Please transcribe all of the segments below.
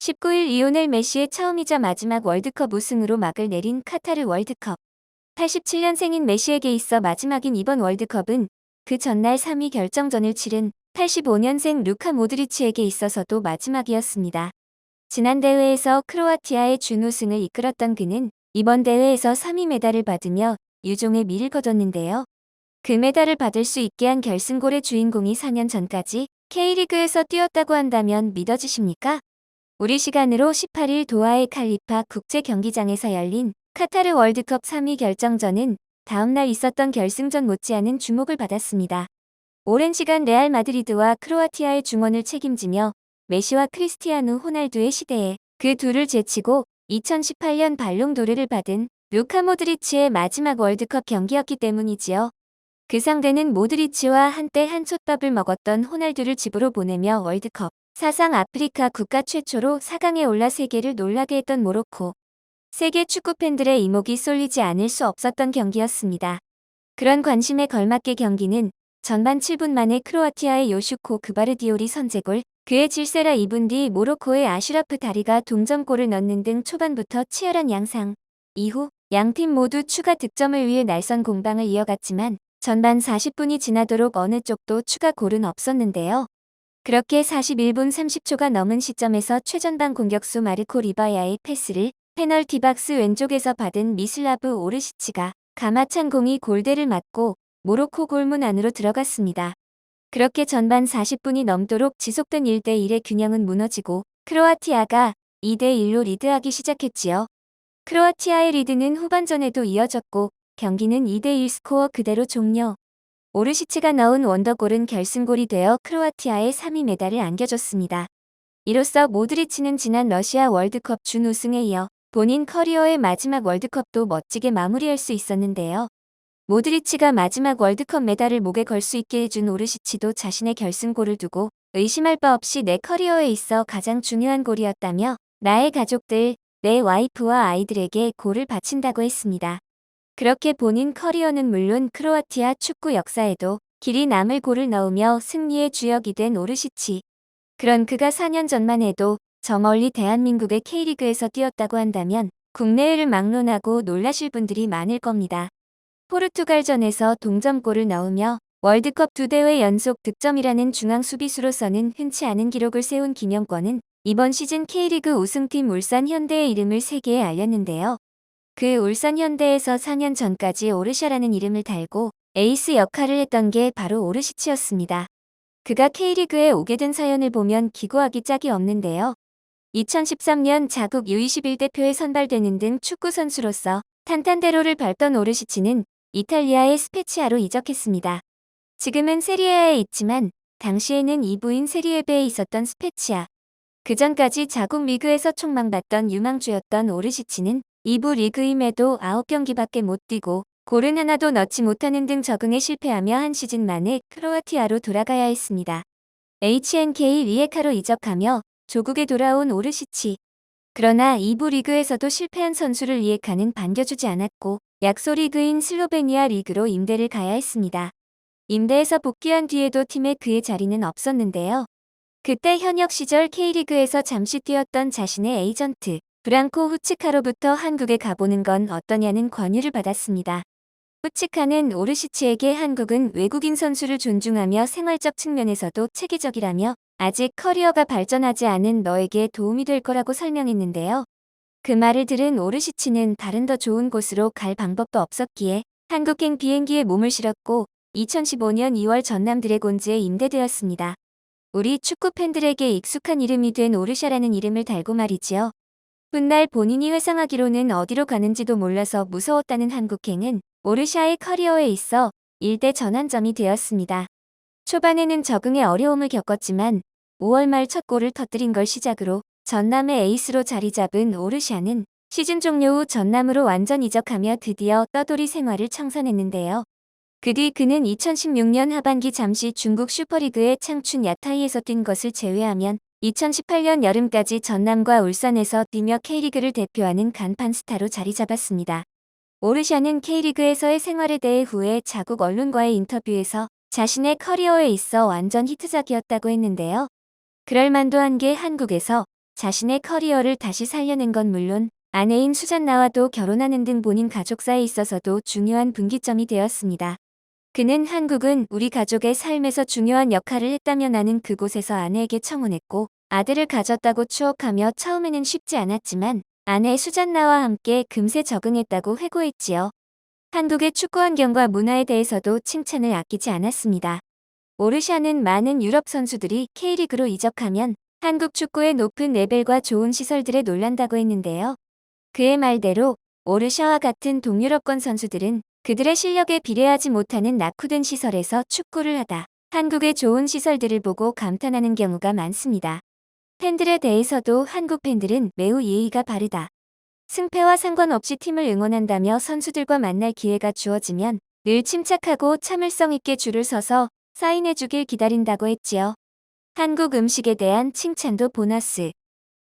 19일 리오넬 메시의 처음이자 마지막 월드컵 우승으로 막을 내린 카타르 월드컵. 87년생인 메시에게 있어 마지막인 이번 월드컵은 그 전날 3위 결정전을 치른 85년생 루카 모드리치에게 있어서도 마지막이었습니다. 지난 대회에서 크로아티아의 준우승을 이끌었던 그는 이번 대회에서 3위 메달을 받으며 유종의 미를 거뒀는데요. 그 메달을 받을 수 있게 한 결승골의 주인공이 4년 전까지 K리그에서 뛰었다고 한다면 믿어지십니까? 우리 시간으로 18일 도하의 칼리파 국제 경기장에서 열린 카타르 월드컵 3위 결정전은 다음날 있었던 결승전 못지않은 주목을 받았습니다. 오랜 시간 레알 마드리드와 크로아티아의 중원을 책임지며 메시와 크리스티아누 호날두의 시대에 그 둘을 제치고 2018년 발롱도르를 받은 루카 모드리치의 마지막 월드컵 경기였기 때문이지요. 그 상대는 모드리치와 한때 한솥밥을 먹었던 호날두를 집으로 보내며 월드컵 사상 아프리카 국가 최초로 4강에 올라 세계를 놀라게 했던 모로코. 세계 축구 팬들의 이목이 쏠리지 않을 수 없었던 경기였습니다. 그런 관심에 걸맞게 경기는 전반 7분 만에 크로아티아의 요슈코 그바르디올이 선제골, 그의 질세라 2분 뒤 모로코의 아슈라프 다리가 동점골을 넣는 등 초반부터 치열한 양상. 이후 양팀 모두 추가 득점을 위해 날선 공방을 이어갔지만 전반 40분이 지나도록 어느 쪽도 추가 골은 없었는데요. 그렇게 41분 30초가 넘은 시점에서 최전방 공격수 마르코 리바야의 패스를 페널티 박스 왼쪽에서 받은 미슬라브 오르시치가 가마찬 공이 골대를 맞고 모로코 골문 안으로 들어갔습니다. 그렇게 전반 40분이 넘도록 지속된 1대1의 균형은 무너지고 크로아티아가 2대1로 리드하기 시작했지요. 크로아티아의 리드는 후반전에도 이어졌고 경기는 2대1 스코어 그대로 종료. 오르시치가 넣은 원더골은 결승골이 되어 크로아티아의 3위 메달을 안겨줬습니다. 이로써 모드리치는 지난 러시아 월드컵 준우승에 이어 본인 커리어의 마지막 월드컵도 멋지게 마무리할 수 있었는데요. 모드리치가 마지막 월드컵 메달을 목에 걸 수 있게 해준 오르시치도 자신의 결승골을 두고 의심할 바 없이 내 커리어에 있어 가장 중요한 골이었다며 나의 가족들, 내 와이프와 아이들에게 골을 바친다고 했습니다. 그렇게 본인 커리어는 물론 크로아티아 축구 역사에도 길이 남을 골을 넣으며 승리의 주역이 된 오르시치. 그런 그가 4년 전만 해도 저 멀리 대한민국의 K리그에서 뛰었다고 한다면 국내외를 막론하고 놀라실 분들이 많을 겁니다. 포르투갈전에서 동점골을 넣으며 월드컵 2대회 연속 득점이라는 중앙 수비수로서는 흔치 않은 기록을 세운 김영권은 이번 시즌 K리그 우승팀 울산 현대의 이름을 세계에 알렸는데요. 그 울산 현대에서 4년 전까지 오르샤라는 이름을 달고 에이스 역할을 했던 게 바로 오르시치였습니다. 그가 K리그에 오게 된 사연을 보면 기고하기 짝이 없는데요. 2013년 자국 U21 대표에 선발되는 등 축구 선수로서 탄탄대로를 밟던 오르시치는 이탈리아의 스페치아로 이적했습니다. 지금은 세리에아에 있지만 당시에는 2부인 세리에베에 있었던 스페치아. 그전까지 자국 리그에서 촉망받던 유망주였던 오르시치는 2부 리그임에도 9경기밖에 못 뛰고 골은 하나도 넣지 못하는 등 적응에 실패하며 한 시즌 만에 크로아티아로 돌아가야 했습니다. HNK 리에카로 이적하며 조국에 돌아온 오르시치. 그러나 2부 리그에서도 실패한 선수를 리에카는 반겨주지 않았고 약소 리그인 슬로베니아 리그로 임대를 가야 했습니다. 임대에서 복귀한 뒤에도 팀에 그의 자리는 없었는데요. 그때 현역 시절 K리그에서 잠시 뛰었던 자신의 에이전트 브랑코 후츠카로부터 한국에 가보는 건 어떠냐는 권유를 받았습니다. 후츠카는 오르시치에게 한국은 외국인 선수를 존중하며 생활적 측면에서도 체계적이라며 아직 커리어가 발전하지 않은 너에게 도움이 될 거라고 설명했는데요. 그 말을 들은 오르시치는 다른 더 좋은 곳으로 갈 방법도 없었기에 한국행 비행기에 몸을 실었고 2015년 2월 전남 드래곤즈에 임대되었습니다. 우리 축구 팬들에게 익숙한 이름이 된 오르샤라는 이름을 달고 말이지요. 훗날 본인이 회상하기로는 어디로 가는지도 몰라서 무서웠다는 한국행은 오르샤의 커리어에 있어 일대 전환점이 되었습니다. 초반에는 적응에 어려움을 겪었지만 5월 말 첫 골을 터뜨린 걸 시작으로 전남의 에이스로 자리 잡은 오르샤는 시즌 종료 후 전남으로 완전 이적하며 드디어 떠돌이 생활을 청산했는데요. 그 뒤 그는 2016년 하반기 잠시 중국 슈퍼리그의 창춘 야타이에서 뛴 것을 제외하면 2018년 여름까지 전남과 울산에서 뛰며 K리그를 대표하는 간판 스타로 자리 잡았습니다. 오르샤는 K리그에서의 생활에 대해 후에 자국 언론과의 인터뷰에서 자신의 커리어에 있어 완전 히트작이었다고 했는데요. 그럴 만도 한 게 한국에서 자신의 커리어를 다시 살려낸 건 물론 아내인 수잔나와도 결혼하는 등 본인 가족사에 있어서도 중요한 분기점이 되었습니다. 그는 한국은 우리 가족의 삶에서 중요한 역할을 했다며 나는 그곳에서 아내에게 청혼했고 아들을 가졌다고 추억하며 처음에는 쉽지 않았지만 아내 수잔나와 함께 금세 적응했다고 회고했지요. 한국의 축구 환경과 문화에 대해서도 칭찬을 아끼지 않았습니다. 오르샤는 많은 유럽 선수들이 K리그로 이적하면 한국 축구의 높은 레벨과 좋은 시설들에 놀란다고 했는데요. 그의 말대로 오르샤와 같은 동유럽권 선수들은 그들의 실력에 비례하지 못하는 낙후된 시설에서 축구를 하다 한국의 좋은 시설들을 보고 감탄하는 경우가 많습니다. 팬들에 대해서도 한국 팬들은 매우 예의가 바르다. 승패와 상관없이 팀을 응원한다며 선수들과 만날 기회가 주어지면 늘 침착하고 참을성 있게 줄을 서서 사인해주길 기다린다고 했지요. 한국 음식에 대한 칭찬도 보너스.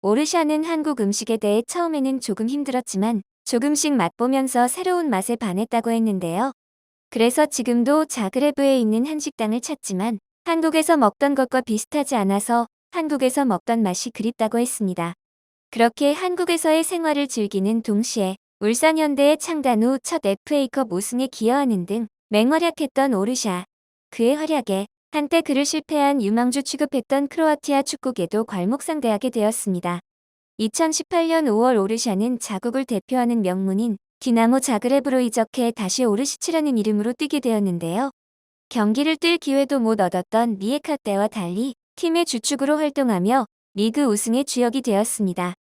오르샤는 한국 음식에 대해 처음에는 조금 힘들었지만 조금씩 맛보면서 새로운 맛에 반했다고 했는데요. 그래서 지금도 자그레브에 있는 한식당을 찾지만 한국에서 먹던 것과 비슷하지 않아서 한국에서 먹던 맛이 그립다고 했습니다. 그렇게 한국에서의 생활을 즐기는 동시에 울산 현대의 창단 후 첫 FA컵 우승에 기여하는 등 맹활약했던 오르샤. 그의 활약에 한때 그를 실패한 유망주 취급했던 크로아티아 축구계도 괄목상대하게 되었습니다. 2018년 5월 오르샤는 자국을 대표하는 명문인 디나모 자그레브로 이적해 다시 오르시치라는 이름으로 뛰게 되었는데요. 경기를 뛸 기회도 못 얻었던 리에카 때와 달리 팀의 주축으로 활동하며 리그 우승의 주역이 되었습니다.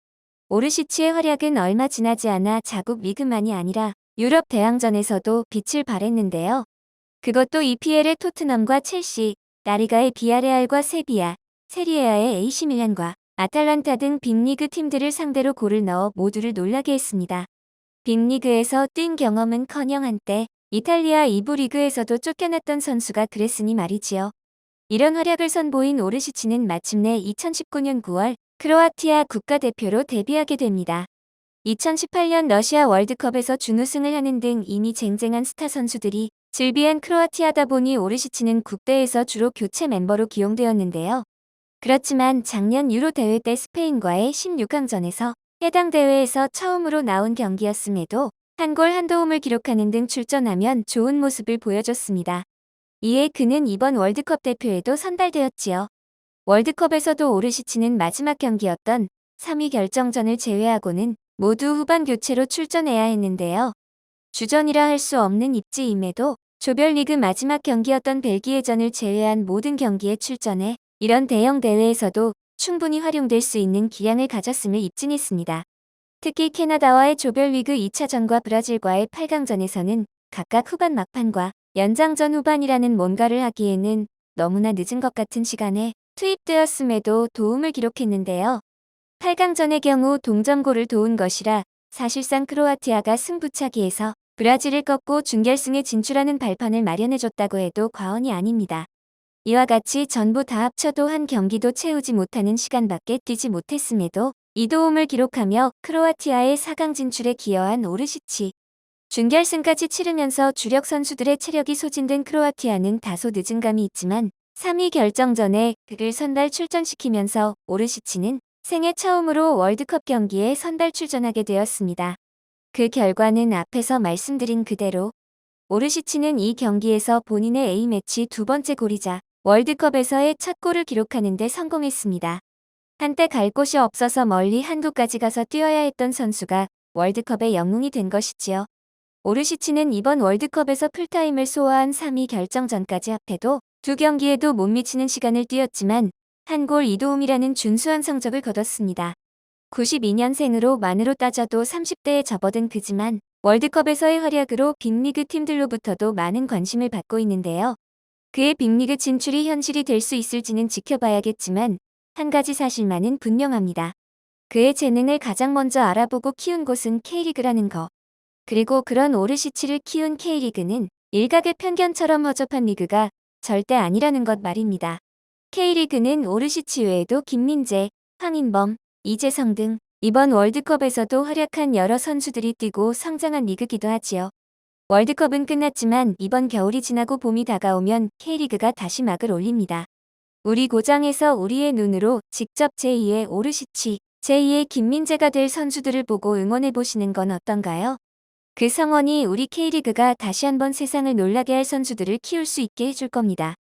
오르시치의 활약은 얼마 지나지 않아 자국 리그만이 아니라 유럽 대항전에서도 빛을 발했는데요. 그것도 EPL의 토트넘과 첼시, 라리가의 비아레알과 세비야, 세리에아의 AC 밀란과 아탈란타 등 빅리그 팀들을 상대로 골을 넣어 모두를 놀라게 했습니다. 빅리그에서 뛴 경험은커녕 한때 이탈리아 2부 리그에서도 쫓겨났던 선수가 그랬으니 말이지요. 이런 활약을 선보인 오르시치는 마침내 2019년 9월 크로아티아 국가대표로 데뷔하게 됩니다. 2018년 러시아 월드컵에서 준우승을 하는 등 이미 쟁쟁한 스타 선수들이 즐비한 크로아티아다 보니 오르시치는 국대에서 주로 교체 멤버로 기용되었는데요. 그렇지만 작년 유로 대회 때 스페인과의 16강전에서 해당 대회에서 처음으로 나온 경기였음에도 한 골 한 도움을 기록하는 등 출전하면 좋은 모습을 보여줬습니다. 이에 그는 이번 월드컵 대표에도 선발되었지요. 월드컵에서도 오르시치는 마지막 경기였던 3위 결정전을 제외하고는 모두 후반 교체로 출전해야 했는데요. 주전이라 할 수 없는 입지임에도 조별리그 마지막 경기였던 벨기에전을 제외한 모든 경기에 출전해 이런 대형 대회에서도 충분히 활용될 수 있는 기량을 가졌음을 입증했습니다. 특히 캐나다와의 조별리그 2차전과 브라질과의 8강전에서는 각각 후반 막판과 연장전 후반이라는 뭔가를 하기에는 너무나 늦은 것 같은 시간에 투입되었음에도 도움을 기록했는데요. 8강전의 경우 동점골을 도운 것이라 사실상 크로아티아가 승부차기에서 브라질을 꺾고 준결승에 진출하는 발판을 마련해줬다고 해도 과언이 아닙니다. 이와 같이 전부 다 합쳐도 한 경기도 채우지 못하는 시간밖에 뛰지 못했음에도 이 도움을 기록하며 크로아티아의 4강 진출에 기여한 오르시치. 준결승까지 치르면서 주력 선수들의 체력이 소진된 크로아티아는 다소 늦은 감이 있지만 3위 결정전에 그를 선발 출전시키면서 오르시치는 생애 처음으로 월드컵 경기에 선발 출전하게 되었습니다. 그 결과는 앞에서 말씀드린 그대로 오르시치는 이 경기에서 본인의 A매치 두 번째 골이자 월드컵에서의 첫 골을 기록하는 데 성공했습니다. 한때 갈 곳이 없어서 멀리 한국까지 가서 뛰어야 했던 선수가 월드컵의 영웅이 된 것이지요. 오르시치는 이번 월드컵에서 풀타임을 소화한 3위 결정전까지 합해도 두 경기에도 못 미치는 시간을 뛰었지만 한 골 2도움이라는 준수한 성적을 거뒀습니다. 92년생으로 만으로 따져도 30대에 접어든 그지만 월드컵에서의 활약으로 빅리그 팀들로부터도 많은 관심을 받고 있는데요. 그의 빅리그 진출이 현실이 될 수 있을지는 지켜봐야겠지만 한 가지 사실만은 분명합니다. 그의 재능을 가장 먼저 알아보고 키운 곳은 K리그라는 거. 그리고 그런 오르시치를 키운 K리그는 일각의 편견처럼 허접한 리그가 절대 아니라는 것 말입니다. K리그는 오르시치 외에도 김민재, 황인범, 이재성 등 이번 월드컵에서도 활약한 여러 선수들이 뛰고 성장한 리그기도 하지요. 월드컵은 끝났지만 이번 겨울이 지나고 봄이 다가오면 K리그가 다시 막을 올립니다. 우리 고장에서 우리의 눈으로 직접 제2의 오르시치 제2의 김민재가 될 선수들을 보고 응원해보시는 건 어떤가요? 그 성원이 우리 K리그가 다시 한번 세상을 놀라게 할 선수들을 키울 수 있게 해줄 겁니다.